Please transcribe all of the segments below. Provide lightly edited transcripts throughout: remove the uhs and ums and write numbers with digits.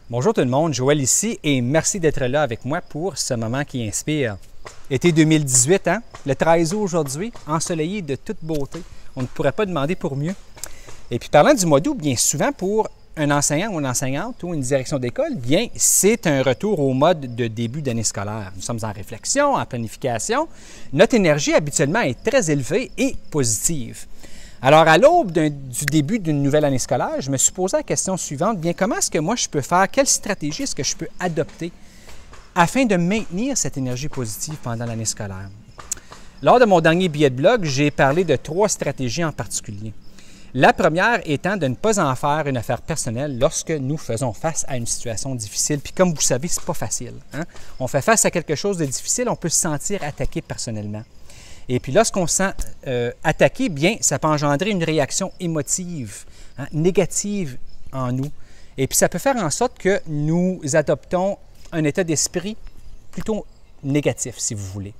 Bonjour tout le monde, Joël ici et merci d'être là avec moi pour ce moment qui inspire. Été 2018, hein? Le 13 août aujourd'hui, ensoleillé de toute beauté. On ne pourrait pas demander pour mieux. Et puis parlant du mois d'août, bien souvent pour un enseignant ou une enseignante ou une direction d'école, bien c'est un retour au mode de début d'année scolaire. Nous sommes en réflexion, en planification. Notre énergie habituellement est très élevée et positive. Alors, à l'aube du début d'une nouvelle année scolaire, je me suis posé la question suivante, bien comment est-ce que moi je peux faire, quelle stratégie est-ce que je peux adopter afin de maintenir cette énergie positive pendant l'année scolaire? Lors de mon dernier billet de blog, j'ai parlé de 3 stratégies en particulier. La première étant de ne pas en faire une affaire personnelle lorsque nous faisons face à une situation difficile. Puis comme vous savez, c'est pas facile, hein? On fait face à quelque chose de difficile, on peut se sentir attaqué personnellement. Et puis lorsqu'on se sent attaqué, bien, ça peut engendrer une réaction émotive, hein, négative en nous. Et puis ça peut faire en sorte que nous adoptons un état d'esprit plutôt négatif, si vous voulez.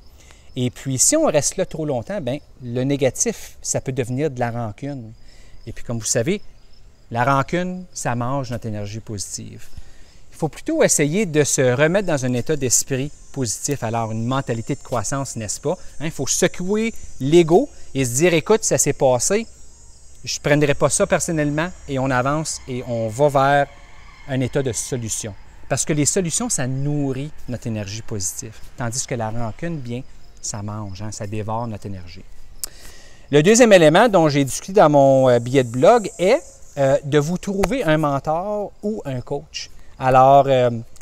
Et puis si on reste là trop longtemps, bien, le négatif, ça peut devenir de la rancune. Et puis comme vous savez, la rancune, ça mange notre énergie positive. Il faut plutôt essayer de se remettre dans un état d'esprit positif. Alors, une mentalité de croissance, n'est-ce pas? Hein, il faut secouer l'ego et se dire, écoute, ça s'est passé, je ne prendrai pas ça personnellement et on avance et on va vers un état de solution. Parce que les solutions, ça nourrit notre énergie positive. Tandis que la rancune, bien, ça mange, hein, ça dévore notre énergie. Le deuxième élément dont j'ai discuté dans mon billet de blog est de vous trouver un mentor ou un coach. Alors,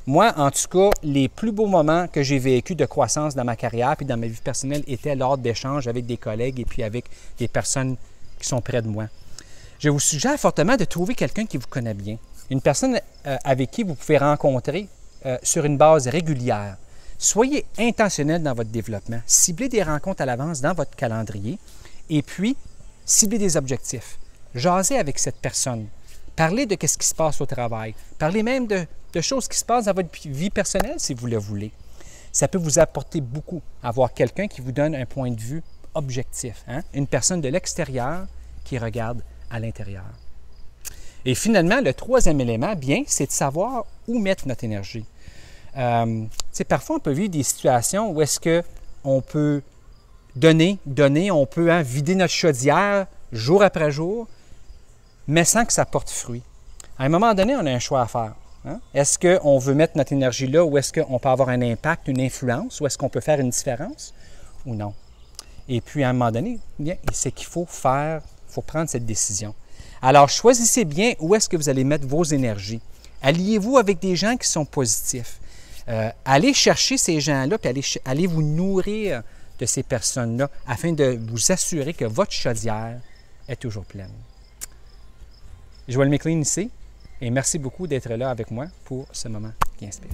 moi, en tout cas, les plus beaux moments que j'ai vécus de croissance dans ma carrière puis dans ma vie personnelle étaient lors d'échanges avec des collègues et puis avec des personnes qui sont près de moi. Je vous suggère fortement de trouver quelqu'un qui vous connaît bien, une personne avec qui vous pouvez rencontrer sur une base régulière. Soyez intentionnel dans votre développement. Ciblez des rencontres à l'avance dans votre calendrier et puis ciblez des objectifs. Jasez avec cette personne. Parlez de ce qui se passe au travail. Parlez même de choses qui se passent dans votre vie personnelle si vous le voulez. Ça peut vous apporter beaucoup, avoir quelqu'un qui vous donne un point de vue objectif, hein? Une personne de l'extérieur qui regarde à l'intérieur. Et finalement, le troisième élément, bien, c'est de savoir où mettre notre énergie. Parfois, on peut vivre des situations où est-ce qu'on peut donner, on peut vider notre chaudière jour après jour, mais sans que ça porte fruit. À un moment donné, on a un choix à faire. Hein? Est-ce qu'on veut mettre notre énergie là ou est-ce qu'on peut avoir un impact, une influence, ou est-ce qu'on peut faire une différence ou non? Et puis, à un moment donné, bien, c'est qu'il faut prendre cette décision. Alors, choisissez bien où est-ce que vous allez mettre vos énergies. Alliez-vous avec des gens qui sont positifs. Allez chercher ces gens-là, puis allez vous nourrir de ces personnes-là afin de vous assurer que votre chaudière est toujours pleine. Joël McLean ici, et merci beaucoup d'être là avec moi pour ce moment qui inspire.